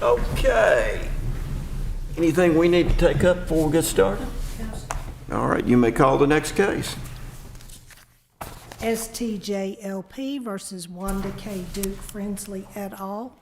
Okay. Anything we need to take up before we get started? All right, you may call the next case. STJ LP versus Wanda, Kaye, Frensley et al.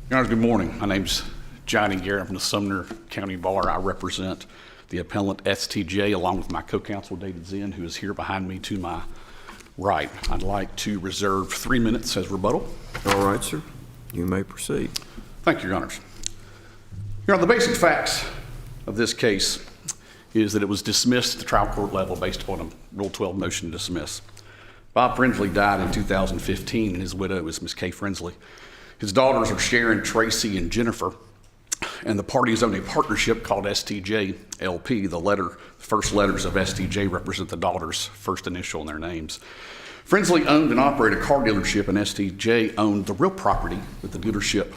Your Honor, good morning. My name's Johnny Garrett. I'm from the Sumner County Bar. I represent the appellant STJ along with my co-counsel David Zinn, who is here behind me to my right. I'd like to reserve 3 minutes as rebuttal. All right, sir. You may proceed. Thank you, Your Honors. Your Honor, the basic facts of this case is that it was dismissed at the trial court level based upon a Rule 12 motion to dismiss. Bob Frensley died in 2015, and his widow is Ms. Kaye Frensley. His daughters are Sharon, Tracy, and Jennifer, and the parties own a partnership called STJ LP. The first letters of STJ represent the daughters' first initial in their names. Frensley owned and operated a car dealership, and STJ owned the real property that the dealership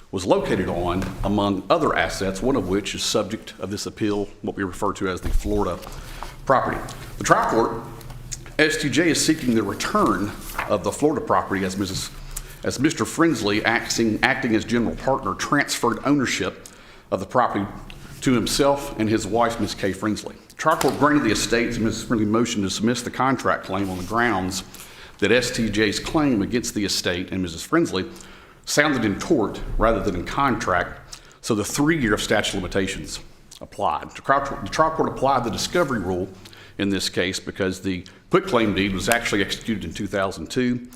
was located on, among other assets, one of which is subject of this appeal, what we refer to as the Florida property. The trial court, STJ is seeking the return of the Florida property as Mr. Frensley, acting as general partner, transferred ownership of the property to himself and his wife, Ms. Kaye Frensley. The trial court granted the estate's and Mrs. Frensley's motion to dismiss the contract claim on the grounds that STJ's claim against the estate and Mrs. Frensley sounded in tort rather than in contract, so the 3-year statute of limitations applied. The trial court applied the discovery rule in this case because the quitclaim deed was actually executed in 2002,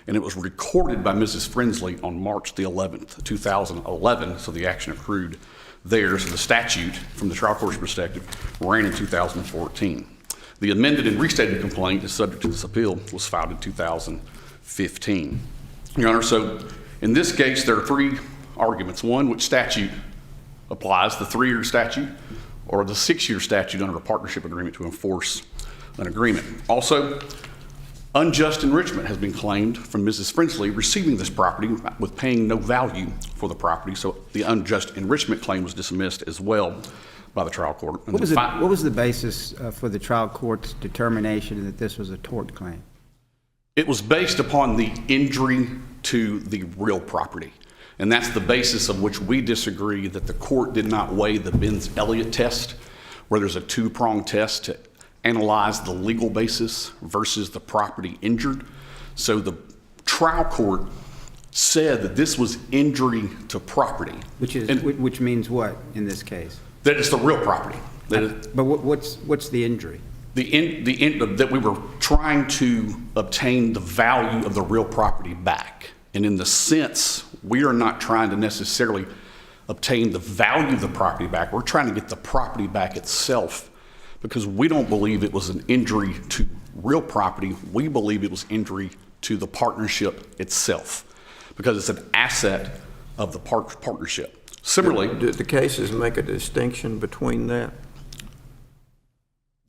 and it was recorded by Mrs. Frensley on March the 11th, 2011, so the action accrued there. So the statute, from the trial court's perspective, ran in 2014. The amended and restated complaint is subject to this appeal, was filed in 2015. Your Honor, so in this case, there are 3 arguments. One, which statute applies, the 3-year statute or the 6-year statute under a partnership agreement to enforce an agreement. Also, unjust enrichment has been claimed from Mrs. Frensley receiving this property with paying no value for the property, so the unjust enrichment claim was dismissed as well by the trial court. What was the basis for the trial court's determination that this was a tort claim? It was based upon the injury to the real property, and that's the basis of which we disagree that the court did not weigh the Benz-Elliott test, where there's a 2-pronged test to analyze the legal basis versus the property injured. So the trial court said that this was injury to property. Which means what in this case? That it's the real property. But what's the injury? That we were trying to obtain the value of the real property back. And in the sense, we are not trying to necessarily obtain the value of the property back. We're trying to get the property back itself, because we don't believe it was an injury to real property. We believe it was injury to the partnership itself, because it's an asset of the partnership. Similarly, do the cases make a distinction between that?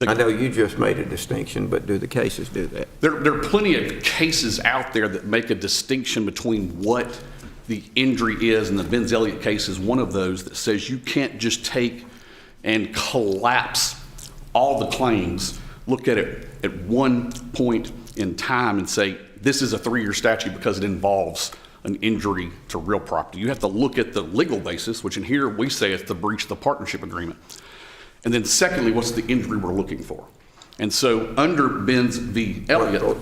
I know you just made a distinction, but do the cases do that? There are plenty of cases out there that make a distinction between what the injury is, and the Benz-Elliott case is one of those that says you can't just take and collapse all the claims, look at it at one point in time and say, this is a 3-year statute because it involves an injury to real property. You have to look at the legal basis, which in here we say it's the breach of the partnership agreement. And then secondly, what's the injury we're looking for? And so under Benz v. Elliott.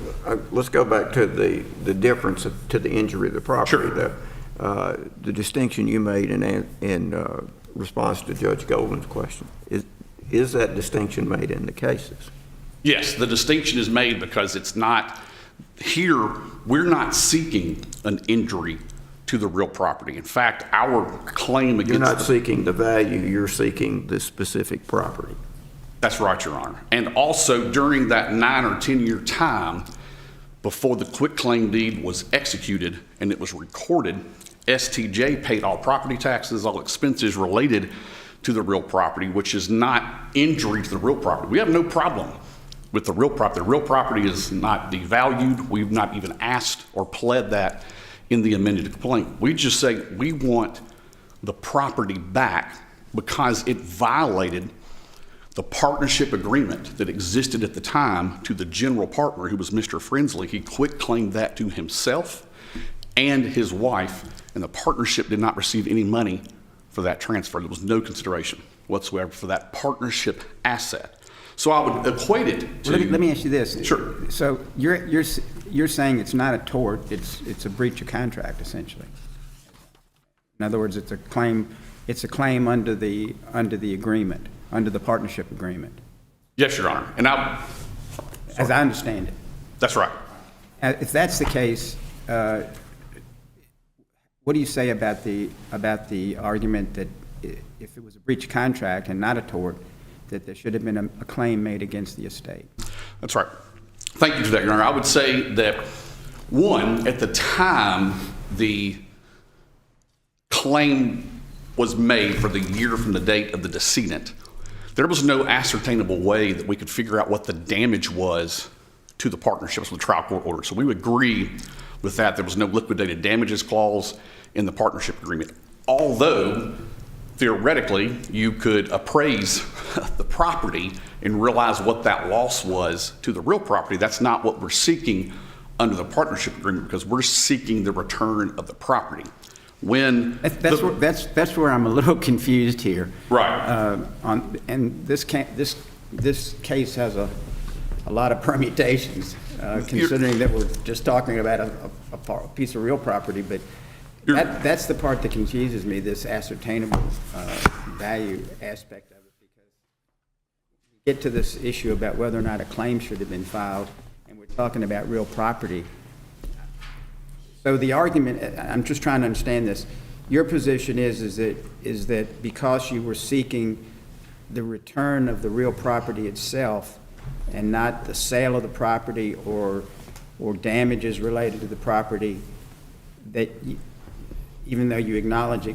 Let's go back to the difference to the injury of the property. Sure. The distinction you made in response to Judge Golden's question. Is that distinction made in the cases? Yes, the distinction is made because it's not, here, we're not seeking an injury to the real property. In fact, our claim against— You're not seeking the value, you're seeking the specific property. That's right, Your Honor. And also during that 9 or 10-year time before the quitclaim deed was executed and it was recorded, STJ paid all property taxes, all expenses related to the real property, which is not injury to the real property. We have no problem with the real property. The real property is not devalued. We've not even asked or pled that in the amended complaint. We just say we want the property back because it violated the partnership agreement that existed at the time to the general partner, who was Mr. Frensley. He quitclaimed that to himself and his wife, and the partnership did not receive any money for that transfer. There was no consideration whatsoever for that partnership asset. So I would equate it to... Let me ask you this. Sure. So you're saying it's not a tort, it's a breach of contract, essentially. In other words, it's a claim under the agreement, under the partnership agreement. Yes, Your Honor. And As I understand it. that's right. If that's the case, what do you say about the argument that if it was a breach of contract and not a tort, that there should have been a claim made against the estate? That's right. Thank you for that, Your Honor. I would say that, one, at the time the claim was made for the year from the date of the decedent, there was no ascertainable way that we could figure out what the damage was to the partnerships with the trial court order. So we would agree with that. There was no liquidated damages clause in the partnership agreement. Although, theoretically, you could appraise the property and realize what that loss was to the real property. That's not what we're seeking under the partnership agreement, because we're seeking the return of the property. That's where I'm a little confused here. Right. And this case has a lot of permutations, considering that we're just talking about a piece of real property. But that's the part that confuses me, this ascertainable value aspect of it, because we get to this issue about whether or not a claim should have been filed, and we're talking about real property. So the argument, I'm just trying to understand this. Your position is that because you were seeking the return of the real property itself and not the sale of the property or damages related to the property, that even though you acknowledge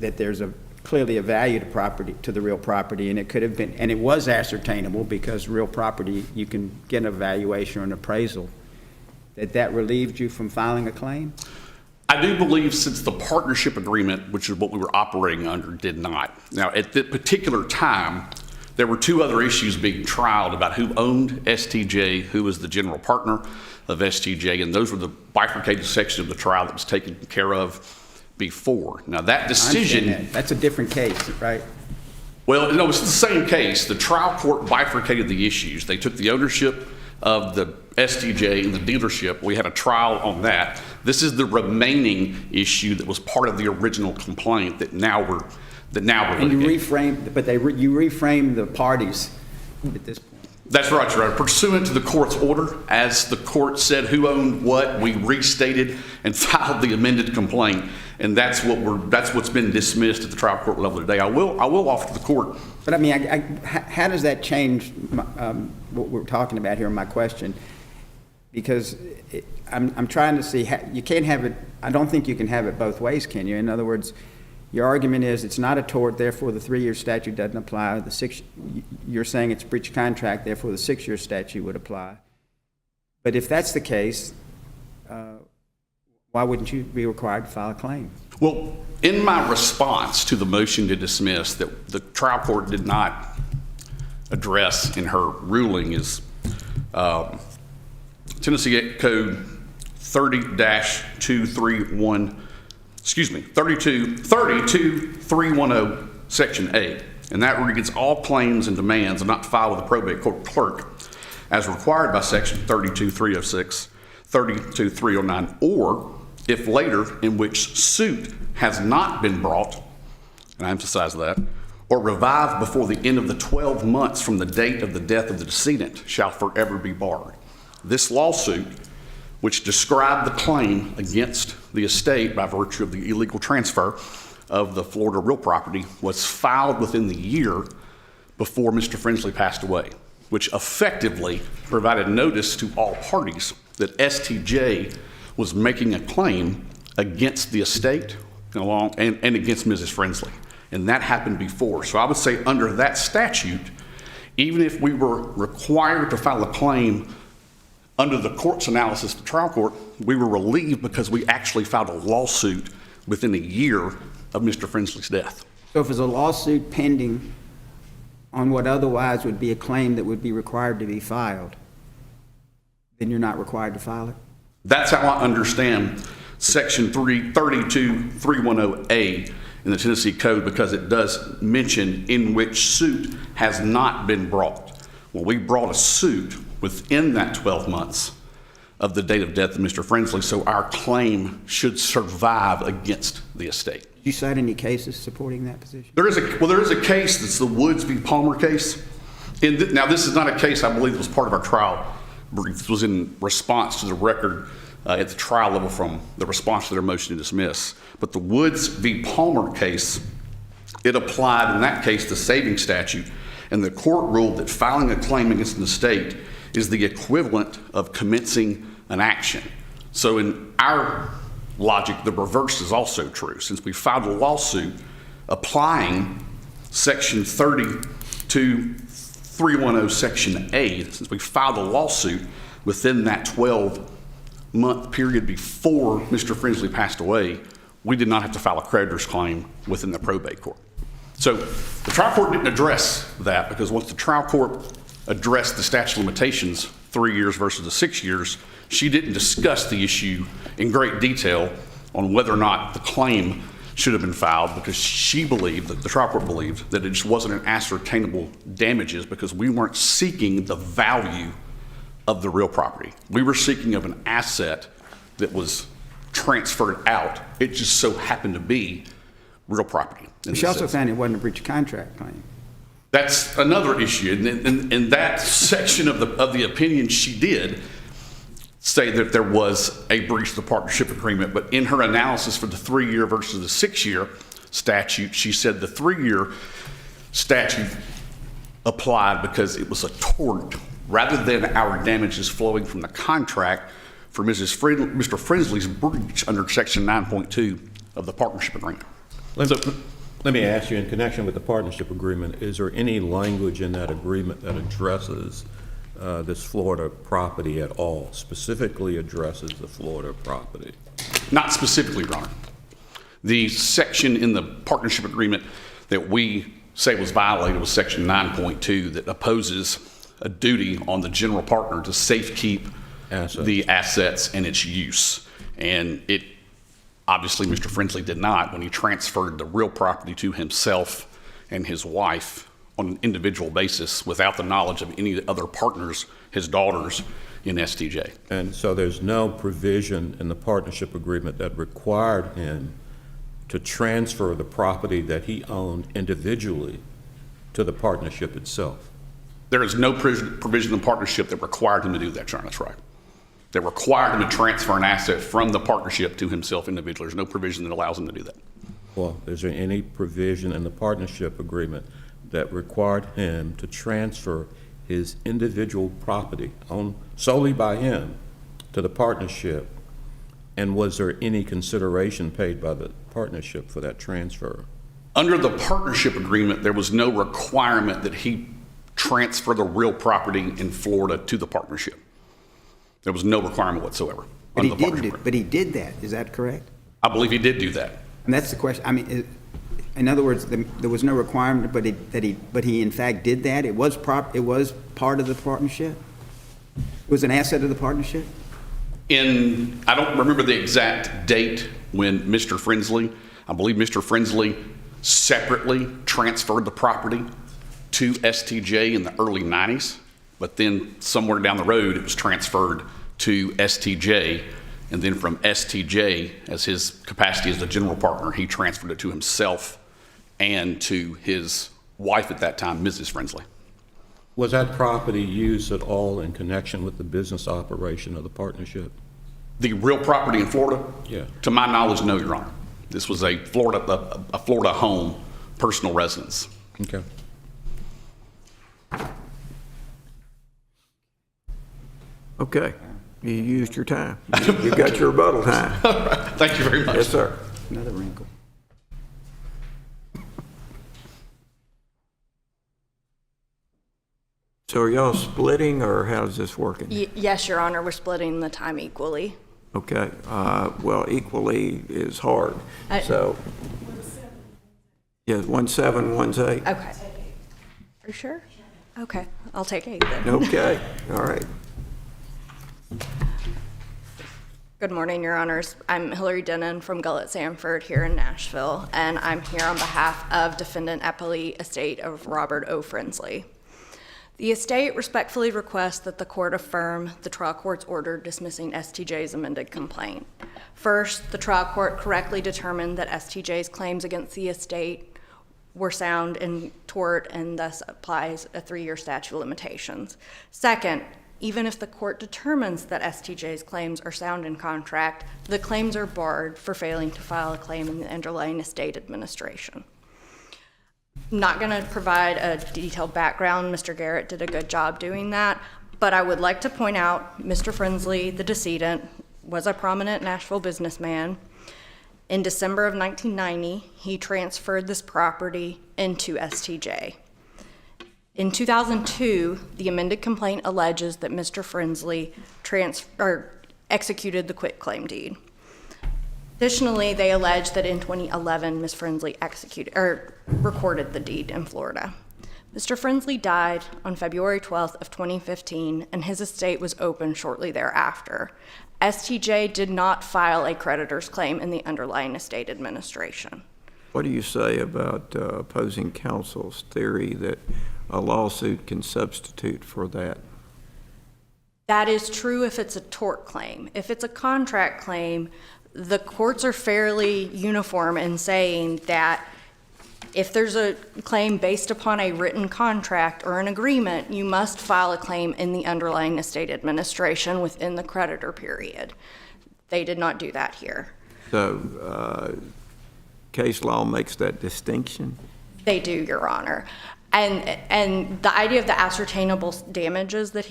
that there's clearly a value to the real property, and it could have been, and it was ascertainable because real property, you can get an evaluation or an appraisal, that relieved you from filing a claim? I do believe, since the partnership agreement, which is what we were operating under, did not. Now, at that particular time, there were two other issues being trialed about who owned STJ, who was the general partner of STJ, and those were the bifurcated section of the trial that was taken care of before. Now, that decision... That's a different case, right? Well, no, it's the same case. The trial court bifurcated the issues. They took the ownership of the STJ and the dealership. We had a trial on that. This is the remaining issue that was part of the original complaint that now we're And you reframed the parties at this point. That's right, Your Honor. Pursuant to the court's order, as the court said who owned what, we restated and filed the amended complaint, and that's what's been dismissed at the trial court level today. I will offer to the court. But I mean, how does that change what we're talking about here in my question? Because I'm trying to see, you can't have it, I don't think you can have it both ways, can you? In other words, your argument is it's not a tort, therefore the 3-year statute doesn't apply. You're saying it's a breach of contract, therefore the 6-year statute would apply. But if that's the case, why wouldn't you be required to file a claim? Well, in my response to the motion to dismiss that the trial court did not address in her ruling is Tennessee Code 32310, Section 8. And that reads, all claims and demands are not filed with the probate court clerk as required by Section 32306, 32309, or if later in which suit has not been brought, and I emphasize that, or revived before the end of the 12 months from the date of the death of the decedent, shall forever be barred. This lawsuit, which described the claim against the estate by virtue of the illegal transfer of the Florida real property, was filed within the year before Mr. Frensley passed away, which effectively provided notice to all parties that STJ was making a claim against the estate and against Mrs. Frensley. And that happened before. So I would say under that statute, even if we were required to file a claim under the court's analysis, the trial court, we were relieved because we actually filed a lawsuit within a year of Mr. Frensley's death. So if there's a lawsuit pending on what otherwise would be a claim that would be required to be filed, then you're not required to file it? That's how I understand Section 32310A in the Tennessee Code, because it does mention in which suit has not been brought. Well, we brought a suit within that 12 months of the date of death of Mr. Frensley, so our claim should survive against the estate. Did you cite any cases supporting that position? There is a case that's the Woods v. Palmer case. Now, this is not a case I believe that was part of our trial brief. This was in response to the record at the trial level from the response to their motion to dismiss. But the Woods v. Palmer case, it applied in that case the saving statute, and the court ruled that filing a claim against an estate is the equivalent of commencing an action. So in our logic, the reverse is also true. Since we filed a lawsuit applying Section 32310 Section A, since we filed a lawsuit within that 12-month period before Mr. Frensley passed away, we did not have to file a creditor's claim within the probate court. So the trial court didn't address that, because once the trial court addressed the statute of limitations, 3 years versus the 6 years, she didn't discuss the issue in great detail on whether or not the claim should have been filed, because she believed, that the trial court believed, that it just wasn't an ascertainable damages because we weren't seeking the value of the real property. We were seeking of an asset that was transferred out. It just so happened to be real property. She also found it wasn't a breach of contract claim. That's another issue. In that section of the opinion, she did say that there was a breach of the partnership agreement, but in her analysis for the 3-year versus the 6-year statute, she said the 3-year statute applied because it was a tort rather than our damages flowing from the contract for Mr. Frensley's breach under Section 9.2 of the partnership agreement. Let me ask you, in connection with the partnership agreement, is there any language in that agreement that addresses this Florida property at all, specifically addresses the Florida property? Not specifically, Your Honor. The section in the partnership agreement that we say was violated was Section 9.2 that opposes a duty on the general partner to safekeep the assets and its use. And it obviously, Mr. Frensley did not when he transferred the real property to himself and his wife on an individual basis without the knowledge of any other partners, his daughters, in STJ. And so there's no provision in the partnership agreement that required him to transfer the property that he owned individually to the partnership itself? There is no provision in the partnership that required him to do that, Your Honor. That's right. That required him to transfer an asset from the partnership to himself individually. There's no provision that allows him to do that. Well, is there any provision in the partnership agreement that required him to transfer his individual property owned solely by him to the partnership? And was there any consideration paid by the partnership for that transfer? Under the partnership agreement, there was no requirement that he transfer the real property in Florida to the partnership. There was no requirement whatsoever. But he did that. Is that correct? I believe he did do that. And that's the question. I mean, in other words, there was no requirement, but he in fact did that. It was part of the partnership. It was an asset of the partnership. I don't remember the exact date when Mr. Frensley, I believe Mr. Frensley separately transferred the property to STJ in the early 90s. But then somewhere down the road, it was transferred to STJ. And then from STJ, as his capacity as the general partner, he transferred it to himself and to his wife at that time, Mrs. Frensley. Was that property used at all in connection with the business operation of the partnership? The real property in Florida? Yeah. To my knowledge, no, Your Honor. This was a Florida home, personal residence. Okay. Okay, you used your time. You got your rebuttal time. Thank you very much. Yes, sir. Another wrinkle. So are y'all splitting, or how's this working? Yes, Your Honor, we're splitting the time equally. Okay, well, equally is hard, so. Yeah, 1/7, 1/8. Okay. Are you sure? Okay, I'll take 8 then. Okay, all right. Good morning, Your Honors. I'm Hillary Denon from Gullett Sanford here in Nashville, and I'm here on behalf of Defendant Eppley Estate of Robert O. Frensley. The estate respectfully requests that the court affirm the trial court's order dismissing STJ's amended complaint. First, the trial court correctly determined that STJ's claims against the estate were sound in tort and thus applies a 3-year statute of limitations. Second, even if the court determines that STJ's claims are sound in contract, the claims are barred for failing to file a claim in the underlying estate administration. I'm not going to provide a detailed background. Mr. Garrett did a good job doing that, but I would like to point out Mr. Frensley, the decedent, was a prominent Nashville businessman. In December of 1990, he transferred this property into STJ. In 2002, the amended complaint alleges that Mr. Frensley executed the quitclaim deed. Additionally, they allege that in 2011, Ms. Frensley recorded the deed in Florida. Mr. Frensley died on February 12th of 2015, and his estate was opened shortly thereafter. STJ did not file a creditor's claim in the underlying estate administration. What do you say about opposing counsel's theory that a lawsuit can substitute for that? That is true if it's a tort claim. If it's a contract claim, the courts are fairly uniform in saying that if there's a claim based upon a written contract or an agreement, you must file a claim in the underlying estate administration within the creditor period. They did not do that here. So case law makes that distinction? They do, Your Honor. And the idea of the ascertainable damages that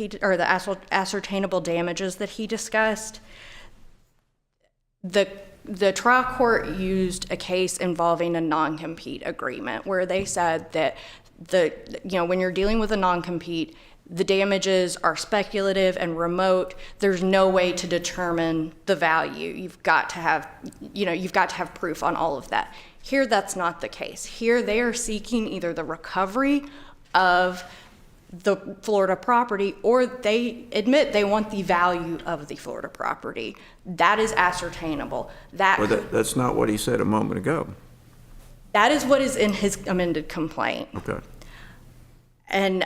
ascertainable damages that he discussed, the trial court used a case involving a non-compete agreement where they said that when you're dealing with a non-compete, the damages are speculative and remote. There's no way to determine the value. You've got to have proof on all of that. Here, that's not the case. Here, they are seeking either the recovery of the Florida property, or they admit they want the value of the Florida property. That is ascertainable. That's not what he said a moment ago. That is what is in his amended complaint. Okay. And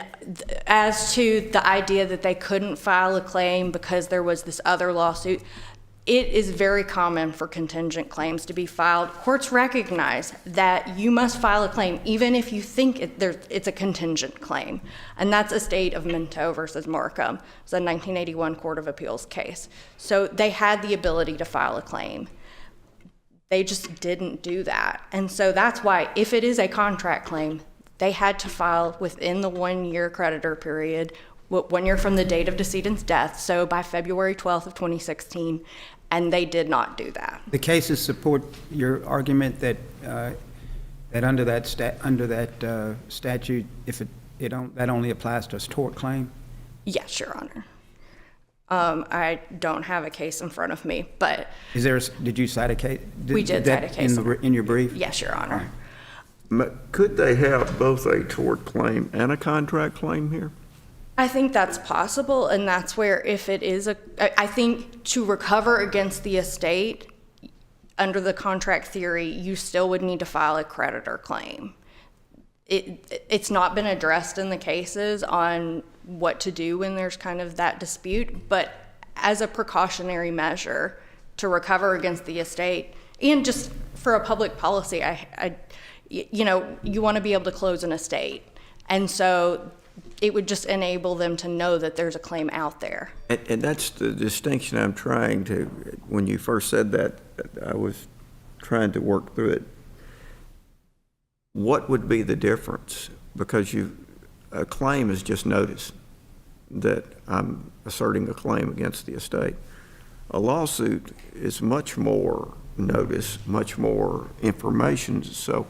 as to the idea that they couldn't file a claim because there was this other lawsuit, it is very common for contingent claims to be filed. Courts recognize that you must file a claim even if you think it's a contingent claim. And that's Estate of Minto versus Markham. It's a 1981 Court of Appeals case. So they had the ability to file a claim. They just didn't do that. And so that's why, if it is a contract claim, they had to file within the 1-year creditor period, 1 year from the date of decedent's death, so by February 12th of 2016, and they did not do that. The cases support your argument that under that statute, if that only applies to a tort claim? Yes, Your Honor. I don't have a case in front of me, but Did you cite a case? We did cite a case. In your brief? Yes, Your Honor. Could they have both a tort claim and a contract claim here? I think that's possible, and that's where, if it is I think to recover against the estate under the contract theory, you still would need to file a creditor claim. It's not been addressed in the cases on what to do when there's kind of that dispute, but as a precautionary measure to recover against the estate, and just for a public policy, you want to be able to close an estate, and so it would just enable them to know that there's a claim out there. And that's the distinction I'm trying to, when you first said that, I was trying to work through it. What would be the difference? Because a claim is just notice. that I'm asserting a claim against the estate. A lawsuit is much more notice, much more information. So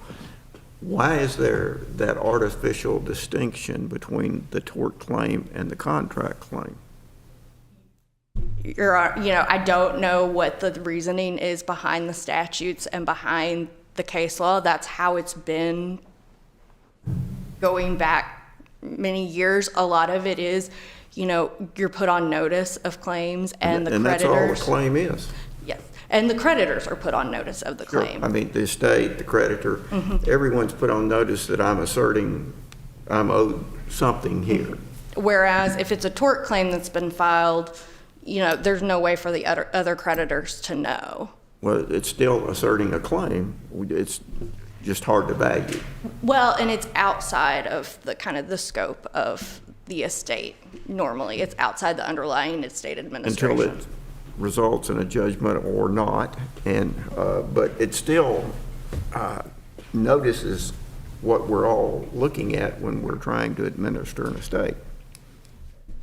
why is there that artificial distinction between the tort claim and the contract claim? I don't know what the reasoning is behind the statutes and behind the case law. That's how it's been going back many years. A lot of it is, you're put on notice of claims and the creditors. And that's all the claim is. Yes, and the creditors are put on notice of the Sure. claim. I mean, the estate, the creditor, everyone's put on notice that I'm asserting I'm owed something here. Whereas if it's a tort claim that's been filed, there's no way for the other creditors to know. Well, it's still asserting a claim. It's just hard to value. Well, and it's outside of the scope of the estate. Normally, it's outside the underlying estate administration. Until it results in a judgment or not. And, but it still notices what we're all looking at when we're trying to administer an estate.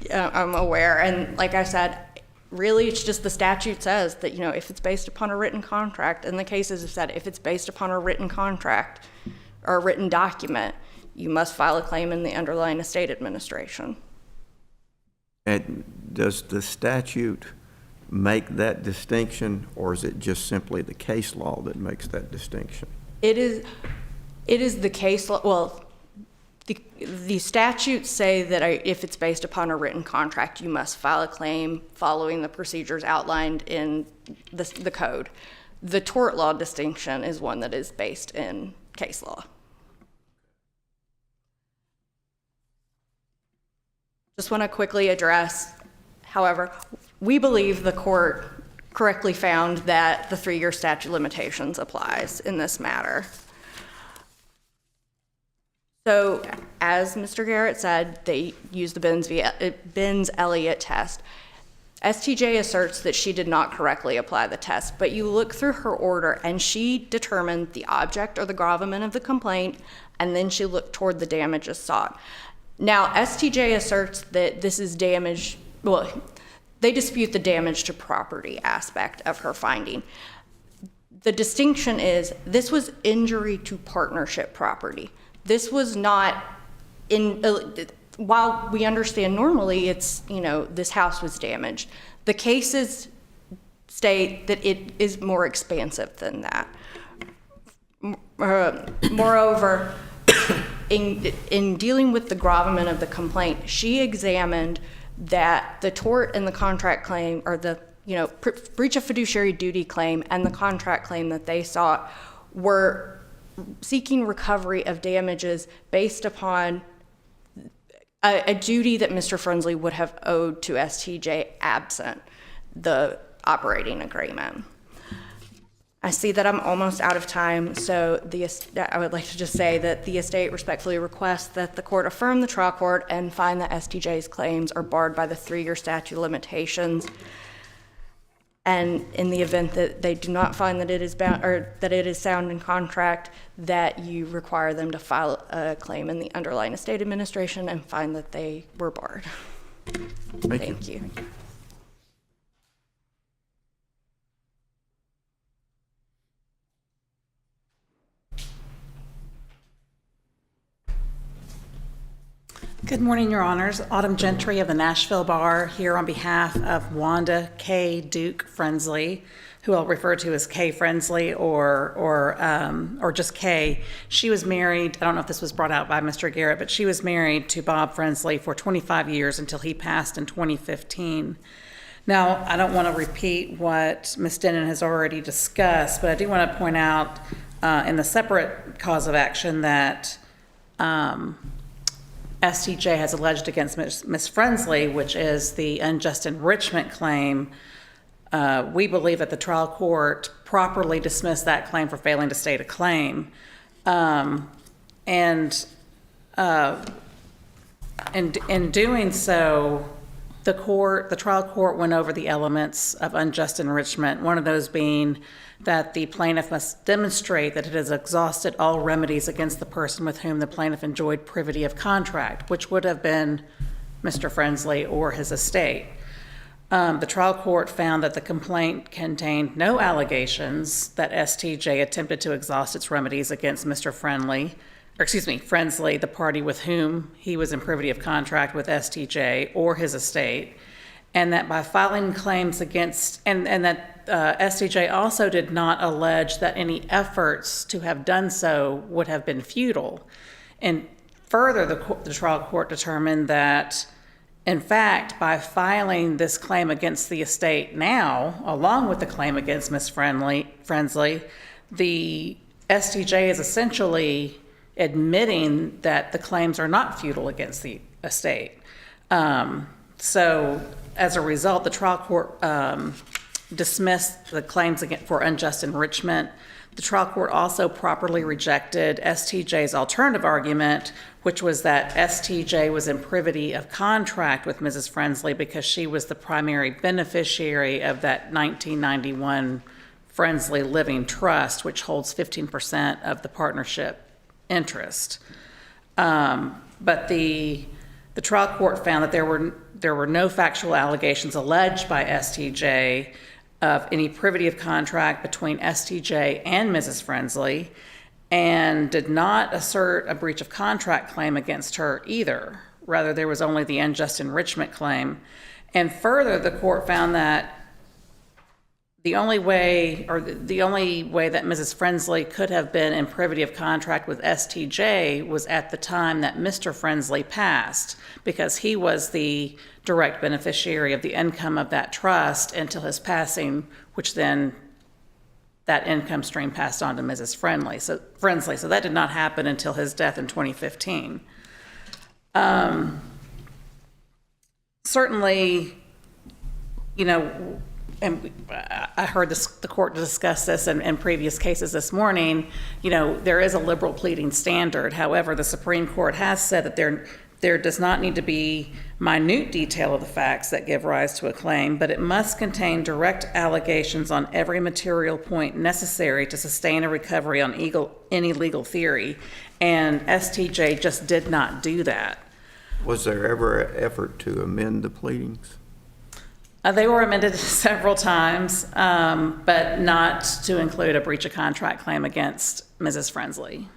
Yeah, I'm aware. And like I said, really, it's just the statute says that, if it's based upon a written contract, and the cases have said if it's based upon a written contract or a written document, you must file a claim in the underlying estate administration. And does the statute make that distinction, or is it just simply the case law that makes that distinction? It is the case law. Well, the statutes say that if it's based upon a written contract, you must file a claim following the procedures outlined in the code. The tort law distinction is one that is based in case law. Just want to quickly address, however, we believe the court correctly found that the 3-year statute of limitations applies in this matter. So, as Mr. Garrett said, they used the Benz-Elliott test. STJ asserts that she did not correctly apply the test, but you look through her order and she determined the object or the gravamen of the complaint, and then she looked toward the damages sought. Now, STJ asserts that this is damage, well, they dispute the damage to property aspect of her finding. The distinction is this was injury to partnership property. This was not while we understand normally it's, this house was damaged, the cases state that it is more expansive than that. Moreover, in dealing with the gravamen of the complaint, she examined that the tort and the contract claim, or the breach of fiduciary duty claim and the contract claim that they sought were seeking recovery of damages based upon a duty that Mr. Frensley would have owed to STJ absent the operating agreement. I see that I'm almost out of time, so I would like to just say that the estate respectfully requests that the court affirm the trial court and find that STJ's claims are barred by the 3-year statute of limitations. And in the event that they do not find that it is bound, or that it is sound in contract, that you require them to file a claim in the underlying estate administration and find that they were barred. Thank you. Good morning, Your Honors. Autumn Gentry of the Nashville Bar here on behalf of Wanda Kaye Duke Frensley, who I'll refer to as Kaye Frensley or just Kaye. She was married, I don't know if this was brought out by Mr. Garrett, but she was married to Bob Frensley for 25 years until he passed in 2015. Now, I don't want to repeat what Ms. Denon has already discussed, but I do want to point out in the separate cause of action that STJ has alleged against Ms. Frensley, which is the unjust enrichment claim. We believe that the trial court properly dismissed that claim for failing to state a claim. And in doing so, the trial court went over the elements of unjust enrichment, one of those being that the plaintiff must demonstrate that it has exhausted all remedies against the person with whom the plaintiff enjoyed privity of contract, which would have been Mr. Frensley or his estate. The trial court found that the complaint contained no allegations that STJ attempted to exhaust its remedies against Mr. Frensley, the party with whom he was in privity of contract with STJ or his estate, and that by filing claims against, and that STJ also did not allege that any efforts to have done so would have been futile. And further, the trial court determined that, in fact, by filing this claim against the estate now, along with the claim against Ms. Frensley, the STJ is essentially admitting that the claims are not futile against the estate. So as a result, the trial court dismissed the claims for unjust enrichment. The trial court also properly rejected STJ's alternative argument, which was that STJ was in privity of contract with Mrs. Frensley because she was the primary beneficiary of that 1991 Frensley Living Trust, which holds 15% of the partnership interest. But the trial court found that there were no factual allegations alleged by STJ of any privity of contract between STJ and Mrs. Frensley, and did not assert a breach of contract claim against her either. Rather, there was only the unjust enrichment claim. And further, the court found that the only way that Mrs. Frensley could have been in privity of contract with STJ was at the time that Mr. Frensley passed, because he was the direct beneficiary of the income of that trust until his passing, which then that income stream passed on to Mrs. Frensley. So that did not happen until his death in 2015. Certainly, and I heard the court discuss this in previous cases this morning, there is a liberal pleading standard. However, the Supreme Court has said that there does not need to be minute detail of the facts that give rise to a claim, but it must contain direct allegations on every material point necessary to sustain a recovery on any legal theory. And STJ just did not do that. Was there ever an effort to amend the pleadings? They were amended several times, but not to include a breach of contract claim against Mrs. Frensley.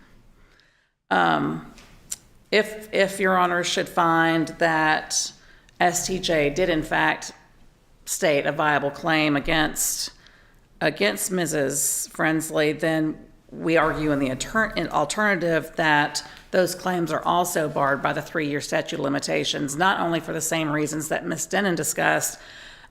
If Your Honor should find that STJ did in fact state a viable claim against Mrs. Frensley, then we argue in the alternative that those claims are also barred by the 3-year statute of limitations, not only for the same reasons that Ms. Denon discussed,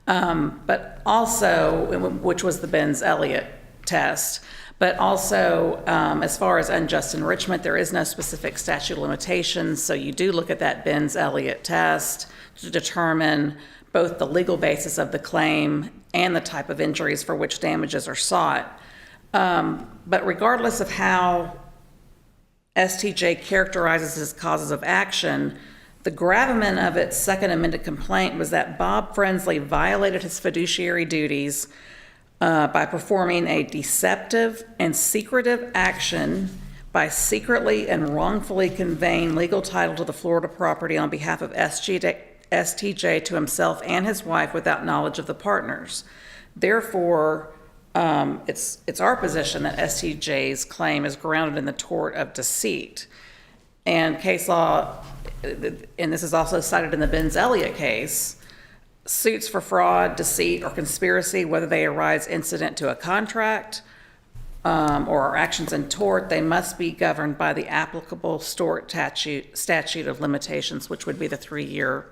but also, which was the Benz-Elliott test, but also as far as unjust enrichment, there is no specific statute of limitations, so you do look at that Benz-Elliott test to determine both the legal basis of the claim and the type of injuries for which damages are sought. But regardless of how STJ characterizes his causes of action, the gravamen of its second amended complaint was that Bob Frensley violated his fiduciary duties by performing a deceptive and secretive action by secretly and wrongfully conveying legal title to the Florida property on behalf of STJ to himself and his wife without knowledge of the partners. Therefore, it's our position that STJ's claim is grounded in the tort of deceit. And case law, and this is also cited in the Benz-Elliott case, suits for fraud, deceit, or conspiracy, whether they arise incident to a contract or are actions in tort, they must be governed by the applicable statute of limitations, which would be the 3-year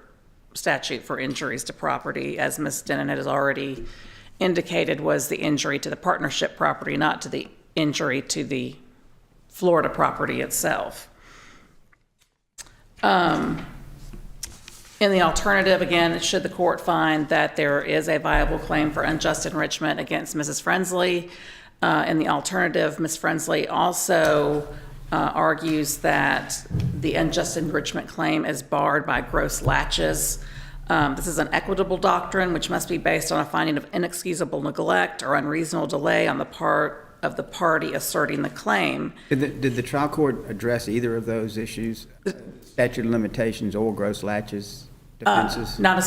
statute for injuries to property, as Ms. Denon has already indicated was the injury to the partnership property, not to the injury to the Florida property itself. In the alternative, again, should the court find that there is a viable claim for unjust enrichment against Mrs. Frensley, in the alternative, Ms. Frensley also argues that the unjust enrichment claim is barred by gross laches. This is an equitable doctrine which must be based on a finding of inexcusable neglect or unreasonable delay on the part of the party asserting the claim. Did the trial court address either of those issues, statute of limitations or gross laches? defenses? Not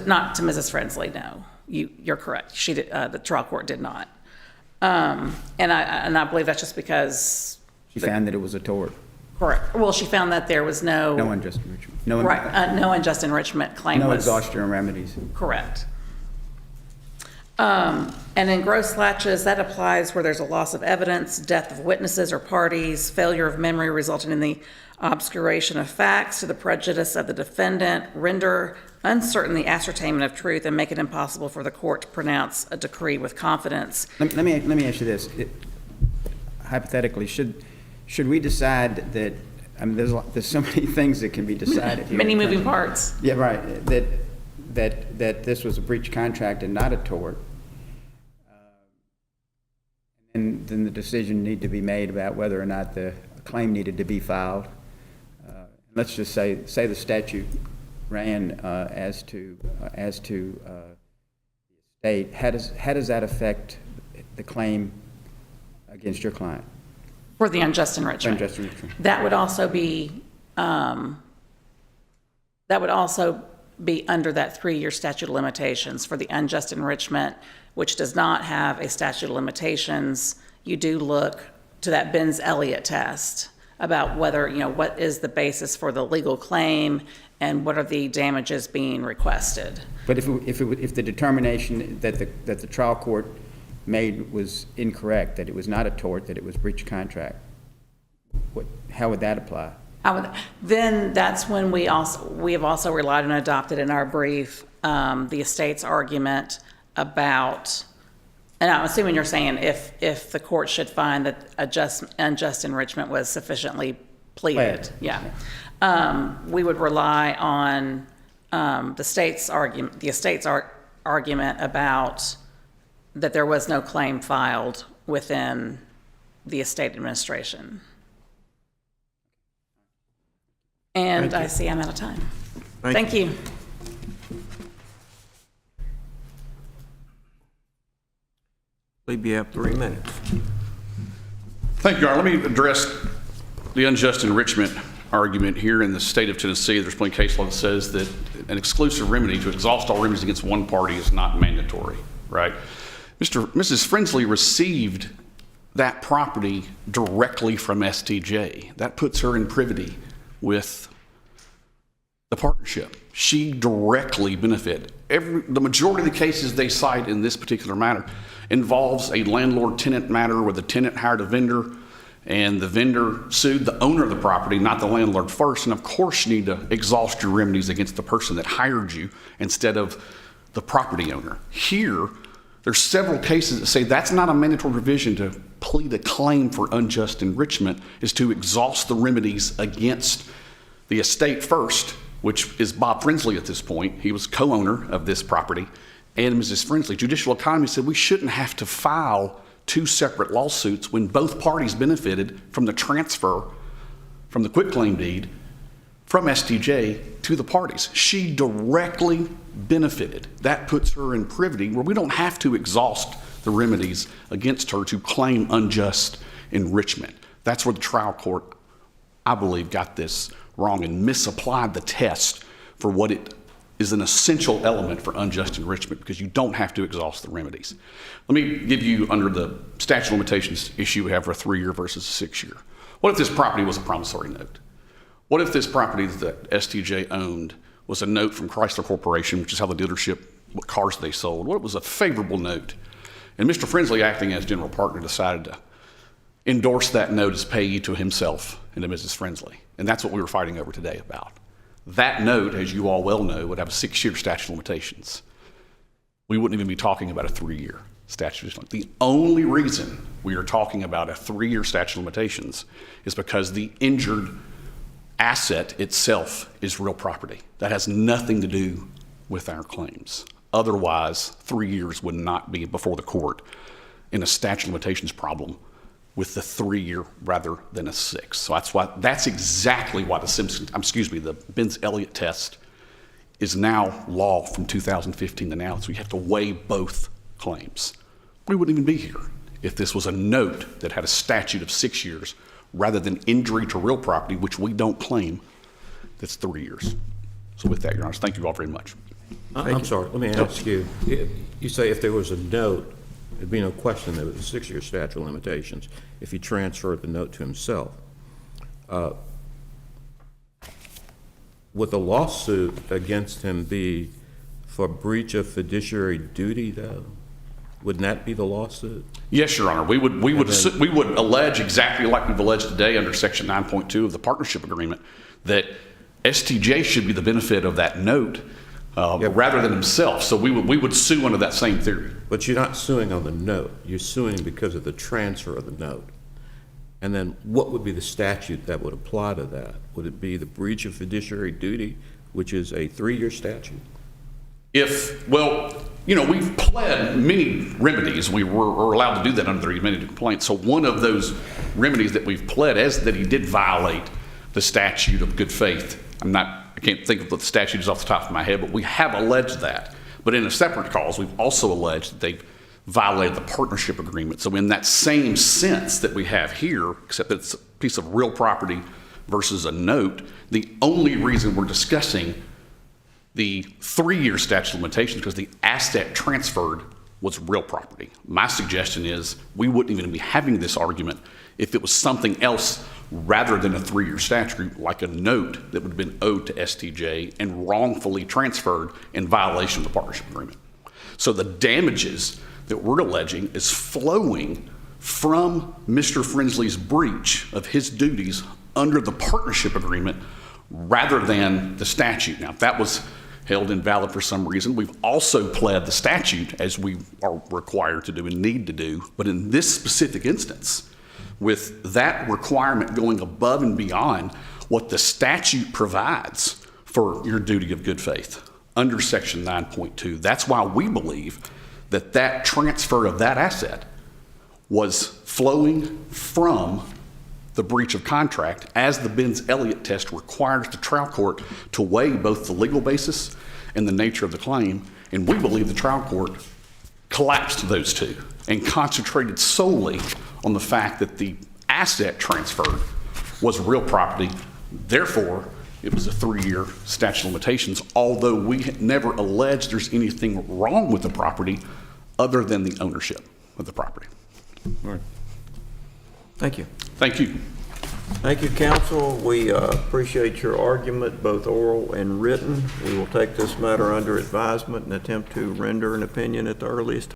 not to Mrs. Frensley, no. You're correct. She did, the trial court did not. And I believe that's just because. She found that it was a tort. Correct. Well, she found that there was no. No unjust enrichment. No unjust enrichment claim No was. exhaustion remedies. Correct. And in gross latches, that applies where there's a loss of evidence, death of witnesses or parties, failure of memory resulting in the obscuration of facts to the prejudice of the defendant, render uncertain the ascertainment of truth, and make it impossible for the court to pronounce a decree with confidence. Let me ask you this. Hypothetically, should we decide that, I mean, there's so many things that can be decided here. Many moving parts. Yeah, right. That this was a breach of contract and not a tort. And then the decision need to be made about whether or not the claim needed to be filed. Let's just say the statute ran as to the estate. How does that affect the claim against your client? For the unjust enrichment. Unjust enrichment. That would also be under that 3-year statute of limitations. For the unjust enrichment, which does not have a statute of limitations, you do look to that Benz-Elliott test about whether, what is the basis for the legal claim and what are the damages being requested. But if the determination that the trial court made was incorrect, that it was not a tort, that it was breach of contract, how would that apply? Then that's when we have also relied on and adopted in our brief the estate's argument about, and I'm assuming you're saying if the court should find that unjust enrichment was sufficiently pleaded. Yeah. We would rely on the estate's argument about that there was no claim filed within the estate administration. And I see I'm out of time. Thank you. I believe you have 3 minutes. Thank you, Your Honor. Let me address the unjust enrichment argument here in the state of Tennessee. There's plenty of case law that says that an exclusive remedy to exhaust all remedies against one party is not mandatory, right? Mrs. Frensley received that property directly from STJ. That puts her in privity with the partnership. She directly benefited. The majority of the cases they cite in this particular matter involves a landlord-tenant matter where the tenant hired a vendor and the vendor sued the owner of the property, not the landlord first. And of course you need to exhaust your remedies against the person that hired you instead of the property owner. Here, there's several cases that say that's not a mandatory provision to plead a claim for unjust enrichment, is to exhaust the remedies against the estate first, which is Bob Frensley at this point. He was co-owner of this property, and Mrs. Frensley. Judicial economy said we shouldn't have to file 2 separate lawsuits when both parties benefited from the transfer from the quitclaim deed from STJ to the parties. She directly benefited. That puts her in privity where we don't have to exhaust the remedies against her to claim unjust enrichment. That's where the trial court, I believe, got this wrong and misapplied the test for what it is an essential element for unjust enrichment, because you don't have to exhaust the remedies. Let me give you, under the statute of limitations issue we have for a 3-year versus a 6-year. What if this property was a promissory note? What if this property that STJ owned was a note from Chrysler Corporation, which is how the dealership, what cars they sold? What if it was a favorable note? And Mr. Frensley, acting as general partner, decided to endorse that note as payee to himself and to Mrs. Frensley. And that's what we were fighting over today about. That note, as you all well know, would have a 6-year statute of limitations. We wouldn't even be talking about a 3-year statute of limitations. The only reason we are talking about a 3-year statute of limitations is because the injured asset itself is real property. That has nothing to do with our claims. Otherwise, 3 years would not be before the court in a statute of limitations problem with the 3-year rather than a 6. So that's exactly why the Benz-Elliott test is now law from 2015 to now. So you have to weigh both claims. We wouldn't even be here if this was a note that had a statute of 6 years rather than injury to real property, which we don't claim, that's 3 years. So with that, Your Honors, thank you all very much. I'm sorry, let me ask you. You say if there was a note, there'd be no question there was a 6-year statute of limitations if he transferred the note to himself. Would the lawsuit against him be for breach of fiduciary duty, though? Wouldn't that be the lawsuit? Yes, Your Honor. We would allege exactly like we've alleged today under Section 9.2 of the partnership agreement that STJ should be the benefit of that note rather than himself. So we would sue under that same theory. But you're not suing on the note. You're suing because of the transfer of the note. And then what would be the statute that would apply to that? Would it be the breach of fiduciary duty, which is a 3-year statute? We've pled many remedies. We were allowed to do that under the amended complaint. So one of those remedies that we've pled is that he did violate the statute of good faith. I can't think of what the statute is off the top of my head, but we have alleged that. But in a separate cause, we've also alleged that they've violated the partnership agreement. So in that same sense that we have here, except that it's a piece of real property versus a note, the only reason we're discussing the 3-year statute of limitations because the asset transferred was real property. My suggestion is we wouldn't even be having this argument if it was something else rather than a 3-year statute, like a note that would have been owed to STJ and wrongfully transferred in violation of the partnership agreement. So the damages that we're alleging is flowing from Mr. Frensley's breach of his duties under the partnership agreement rather than the statute. Now, if that was held invalid for some reason, we've also pled the statute as we are required to do and need to do. But in this specific instance, with that requirement going above and beyond what the statute provides for your duty of good faith under Section 9.2, that's why we believe that that transfer of that asset was flowing from the breach of contract as the Benz-Elliott test requires the trial court to weigh both the legal basis and the nature of the claim. And we believe the trial court collapsed those two and concentrated solely on the fact that the asset transferred was real property. Therefore, it was a 3-year statute of limitations, although we never alleged there's anything wrong with the property other than the ownership of the property. All right. Thank you. Thank you. Thank you, counsel. We appreciate your argument, both oral and written. We will take this matter under advisement and attempt to render an opinion at the earliest